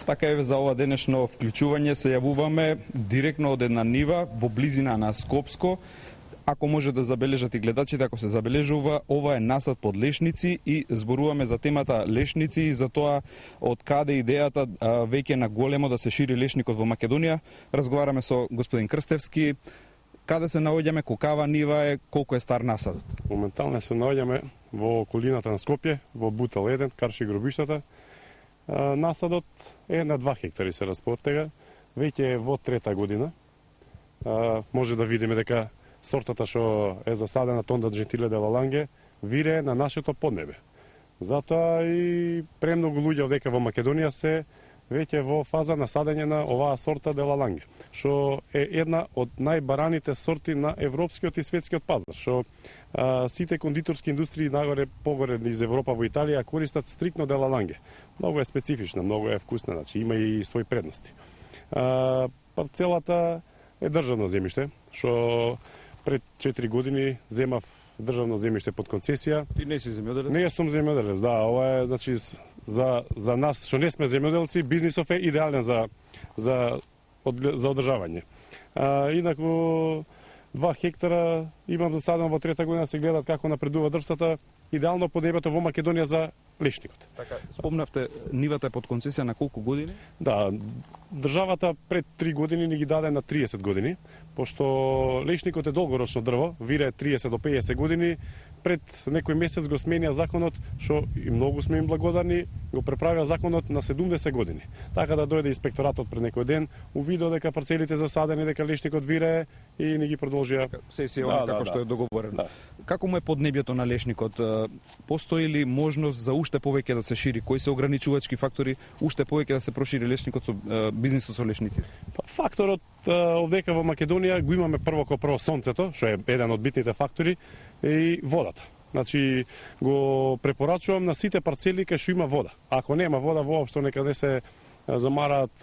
Така е, за ова денешно вклучување се јавуваме директно од една нива во близина на Скопско. Ако може да забележат и гледачите, ако се забележува, ова е насад под лешници и зборуваме за темата лешници и за тоа од каде идејата веќе на големо да се шири лешникот во Македонија. Разговараме со господин Крстевски. Каде се наоѓаме, колкава нива е, колку е стар насадот? Моментално се наоѓаме во околината на Скопје, во Бутел 1, Карши гробиштата. Насадот е на 2 хектари се распротега, веќе е во 3-та година. Може да видиме дека сортата што е засадена Тонда Джентиле де Лаланге вирее на нашето поднебе. Затоа и премногу луѓе овдека во Македонија се веќе во фаза на садење на оваа сорта де Лаланге, што е една од најбараните сорти на европскиот и светскиот пазар, што сите кондиторски индустрии нагоре погоре из Европа во Италија користат стрикно де Лаланге. Многу е специфична, многу е вкусна, значи има и свои предности. Парцелата е државно земјиште, што пред 4 години земав државно земјиште под концесија. Ти не си земјоделец? Не сум земјоделец, да, ова е значи за нас што не сме земјоделци, бизнисов е идеален за одржавање. Инаку 2 хектара имам засадено во 3-та година, се гледат како напредува дрвцата, идеално поднебето во Македонија за лешникот. Така, спомнавте, нивата е под концесија на колку години? Да, државата пред 3 години ни ги даде на 30 години, пошто лешникот е долгорочно дрво, вирее 30 до 50 години, пред некој месец го сменија законот, што и многу сме им благодарни, го преправија законот на 70 години. Така да дојде инспекторатот пред некој ден, увидел дека парцелите засадени, дека лешникот вирее и ни ги продолжија. Сесија како што е договорено. Да. Како му е поднебјето на лешникот? Постои ли можност за уште повеќе да се шири? Кои се ограничувачки фактори уште повеќе да се прошири лешникот со бизнисот со лешници? Факторот овдека во Македонија го имаме прво сонцето, што е еден од битните фактори, и водата. Значи, го препорачувам на сите парцели кај што има вода. Ако нема вода, воопшто нека не се замараат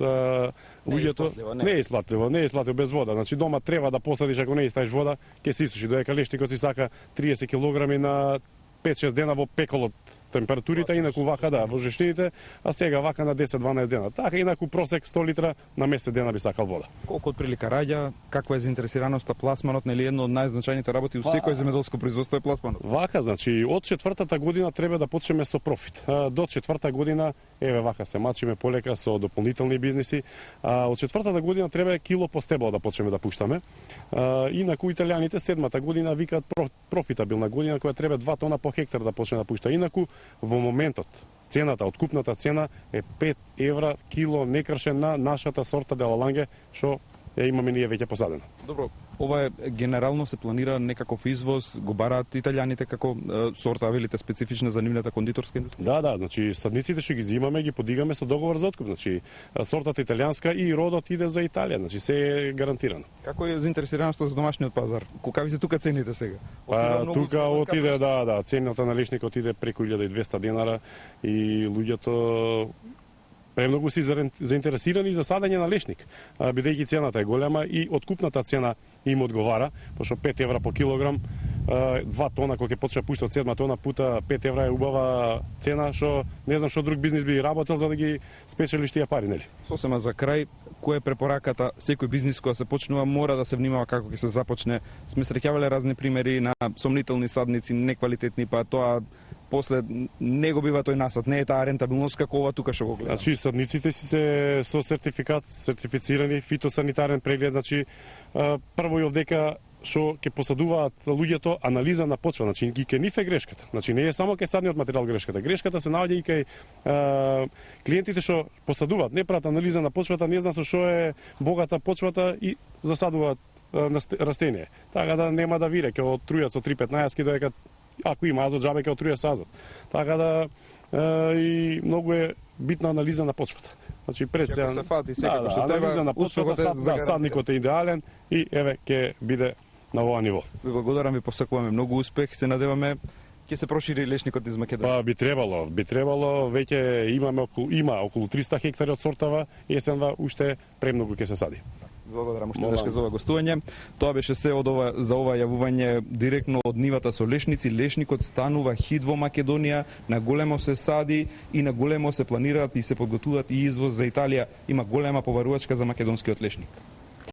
луѓето. Не е исплатливо без вода. Значи, дома треба да посадиш, ако не ставиш вода, ќе се исуши. Додека лешникот си сака 30 килограми на 5-6 дена во пеколот температурите, инаку вака да, во жештините, а сега вака на 10-12 дена. Така, инаку просек 100 литра на месец дена би сакал вода. Колку од прилика раѓа, каква е заинтересираноста пласманот, нели едно од најзначајните работи во секој земјоделско производство е пласманот? Вака, значи, од 4-та година треба да почнеме со профит. До 4-та година, еве вака се мачиме полека со дополнителни бизниси, а од 4-та година треба кило по стебло да почнеме да пуштаме. Инаку италијаните 7-та година викаат профитабилна година која треба 2 тона по хектар да почне да пушта. Инаку во моментот цената, откупната цена е 5 евра кило некршен на нашата сорта де Лаланге, што ја имаме ние веќе посадено. Добро, ова е генерално се планира некаков извоз, го бараат италијаните како сорта, велите специфична за нивната кондиторска индустрија? Да, значи садниците што ги взимаме ги подигаме со договор за откуп, значи сортата италијанска и родот иде за Италија, значи се е гарантирано. Како е заинтересираноста за домашниот пазар? Колкави се тука цените сега? Тука отиде, да, цената на лешникот иде преку 1200 денара и луѓето премногу си заинтересирани за садење на лешник, бидејќи цената е голема и откупната цена им одговара, пошто 5 евра по килограм, 2 тона, кога ќе почне пушта од 7 тона пута 5 евра е убава цена, што не знам што друг бизнис би работел за да ги спечелиш тие пари, нели? Сосема за крај, која е препораката? Секој бизнис која се почнува мора да се внимава како ќе се започне. Сме среќавале разни примери на сомнителни садници, неквалитетни, па тоа после не го бива тој насад, не е таа рентабилност како ова тука што го гледам. Значи садниците си се со сертифицирани, фитосанитарен преглед, значи прво и овдека што ќе посадуваат луѓето анализа на почва, значи ги кенифе грешката. Значи не е само кај садниот материјал грешката. Грешката се наоѓа и кај клиентите што посадуваат, не прават анализа на почвата, не знаат со што е богата почвата и засадуваат растение. Така да нема да вире, ќе отрујат со 3-15 додека ако има азот, джабе ќе отруја со азот. Така да и многу е битна анализа на почвата. Значи пред се фати секако што треба, анализа на почвата, садникот е идеален и еве ќе биде на ова ниво. Ви благодарам, ви посакуваме многу успех, се надеваме ќе се прошири лешникот из Македонија. Па би требало, веќе има околу 300 хектари од сортава, есенва уште премногу ќе се сади. Благодарам уште веднаш за ова гостување. Тоа беше се од ова за ова јавување директно од нивата со лешници. Лешникот станува хит во Македонија, на големо се сади и на големо се планираат и се подготвуваат и извоз за Италија. Има голема побарувачка за македонскиот лешник.